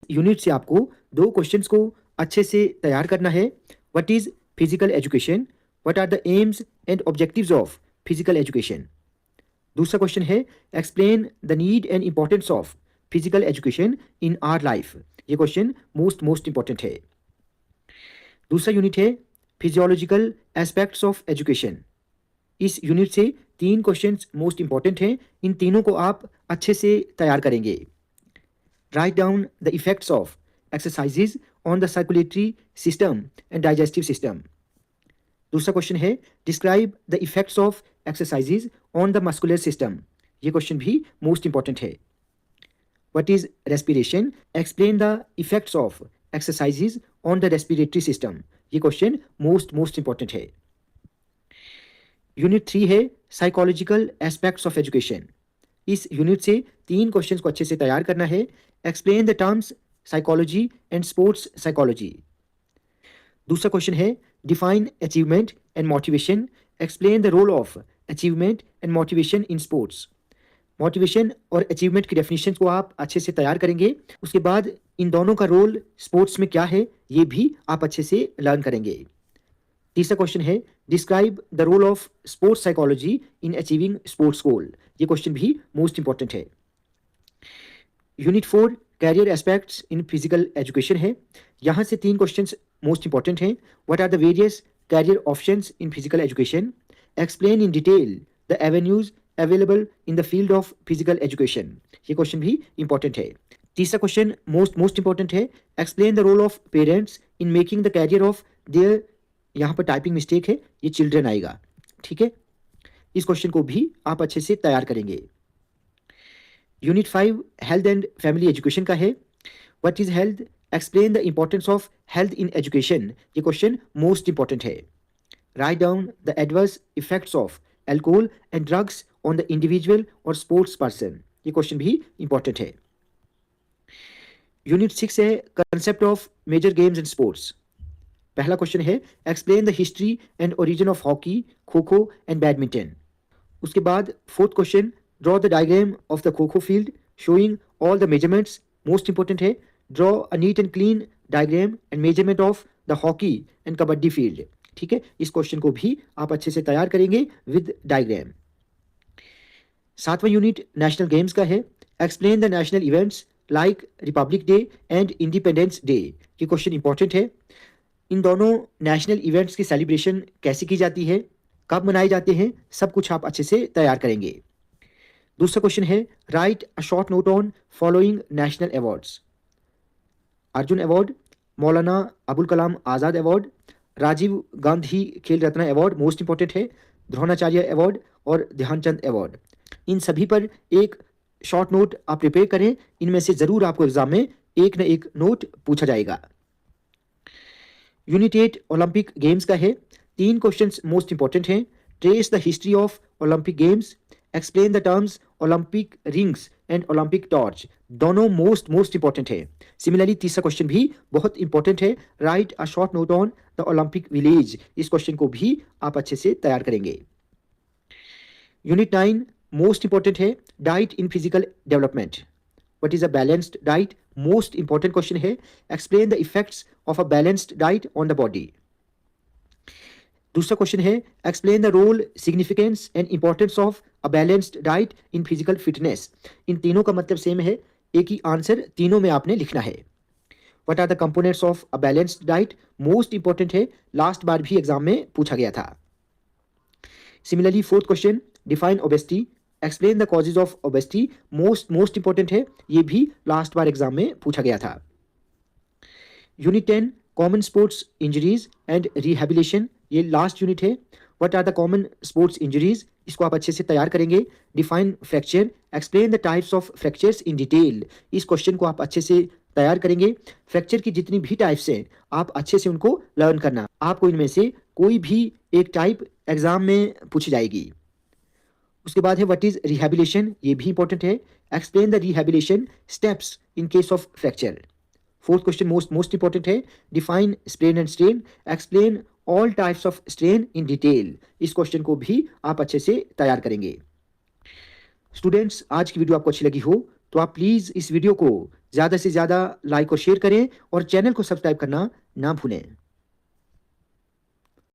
Unit से आपको दो क्वेश्चंस को अच्छे से तैयार करना है। What is physical education, what are the aims and objectives of physical education. दूसरा क्वेश्चन है explain the need and importance of physical education in our life. ये क्वेश्चन मोस्ट इंपॉर्टेंट है। दूसरा यूनिट है फिजियोलॉजिकल एस्पेक्ट्स ऑफ एजुकेशन। इस unit से तीन questions most important हैं, इन तीनों को आप अच्छे से तैयार करेंगे। Right down the effects of exercises on the circulatory system and digestive system. दूसरा क्वेश्चन है describe the effects of exercises on the muscular system. ये क्वेश्चन भी मोस्ट इंपॉर्टेंट है। What is respiration, explain the effects of exercises on the respiratory system. ये question most important है। Unit 3 है psychological aspects of education. इस unit से तीन questions को अच्छे से तैयार करना है। Explain the terms psychology and sports psychology. दूसरा क्वेश्चन है define achievement and motivation, explain the role of achievement and motivation in sports. Motivation और अचीवमेंट की डेफिनेशन को आप अच्छे से तैयार करेंगे। उसके बाद इन दोनों का रोल स्पोर्ट्स में क्या है ये भी आप अच्छे से लर्न करेंगे। तीसरा क्वेश्चन है describe the role of sports psychology in achieving sports goal. ये क्वेश्चन भी मोस्ट इंपॉर्टेंट है। Unit 4 career aspects in physical education है। यहाँ से तीन क्वेश्चंस मोस्ट इंपॉर्टेंट हैं। What are the various career options in physical education, explain in detail the avenues available in the field of physical education. ये question भी important है। तीसरा question most important है explain the role of parents in making the carrier of their, यहाँ पर typing mistake है, ये children आएगा, ठीक है। इस क्वेश्चन को भी आप अच्छे से तैयार करेंगे। Unit 5 health and family education का है। What is health, explain the importance of health in education. ये क्वेश्चन मोस्ट इंपॉर्टेंट है। Write down the adverse effects of alcohol and drugs on the individual और स्पोर्ट्स पर्सन। ये question भी important है। Unit 6 है concept of major games and sports. पहला question है explain the history and origin of hockey, kho kho and badminton. उसके बाद fourth question draw the diagram of the kho kho field showing all the measurements. Most important है draw a neat and clean diagram and measurement of the hockey and kabaddi field, ठीक है। इस question को भी आप अच्छे से तैयार करेंगे विद डायग्राम। सातवां यूनिट नेशनल गेम्स का है। Explain the national events like Republic day and independence day. ये क्वेश्चन इंपॉर्टेंट है। इन दोनों नेशनल इवेंट्स की सेलिब्रेशन कैसे की जाती है, कब मनाए जाते हैं, सब कुछ आप अच्छे से तैयार करेंगे। दूसरा क्वेश्चन है write a short note on following national awards. Arjun award, Maulana Abul Kalam Azad award, Rajiv Gandhi खेल रत्न अवार्ड मोस्ट इंपॉर्टेंट है, द्रोणाचार्य अवार्ड और ध्यानचंद अवार्ड। इन सभी पर एक शॉर्ट नोट आप प्रिपेयर करें। इनमें से जरूर आपको एग्जाम में एक न एक नोट पूछा जाएगा। यूनिट 8 ओलंपिक गेम्स का है। तीन क्वेश्चंस मोस्ट इंपॉर्टेंट हैं। Trace the history of Olympic games, explain the terms Olympic rings and Olympic torch. दोनों मोस्ट इंपॉर्टेंट है। सिमिलरली तीसरा क्वेश्चन भी बहुत इंपॉर्टेंट है, write a short note on the Olympic village. इस क्वेश्चन को भी आप अच्छे से तैयार करेंगे। यूनिट 9 मोस्ट इंपॉर्टेंट है diet in physical development. What is a balanced diet, most important question है। Explain the effects of a balanced diet on the body. दूसरा क्वेश्चन है explain the role, significance and importance of a balanced diet in physical fitness. इन तीनों का मतलब same है, एक ही answer तीनों में आपने लिखना है। What are the components of a balanced diet, most important है, लास्ट बार भी एग्जाम में पूछा गया था। Similarly fourth question define obesity, explain the causes of obesity, most important है, ये भी लास्ट बार एग्जाम में पूछा गया था। Unit 10 common sports injuries and rehabilitation, ये लास्ट यूनिट है। What are the common sports injuries, इसको आप अच्छे से तैयार करेंगे। Define fracture, explain the types of fractures in detail. इस क्वेश्चन को आप अच्छे से तैयार करेंगे। फ्रैक्चर की जितनी भी टाइप्स हैं आप अच्छे से उनको लर्न करना। आपको इनमें से कोई भी एक टाइप एग्जाम में पूछी जाएगी। उसके बाद है व्हाट इज रिहेबिलिटेशन, ये भी इंपॉर्टेंट है। Explain the rehabilitation steps in case of fracture. Fourth question most important है, define sprain and strain, explain all types of strain in detail. इस क्वेश्चन को भी आप अच्छे से तैयार करेंगे। स्टूडेंट्स, आज की वीडियो आपको अच्छी लगी हो तो आप प्लीज इस वीडियो को ज़्यादा से ज़्यादा लाइक और शेयर करें और चैनल को सब्सक्राइब करना ना भूलें।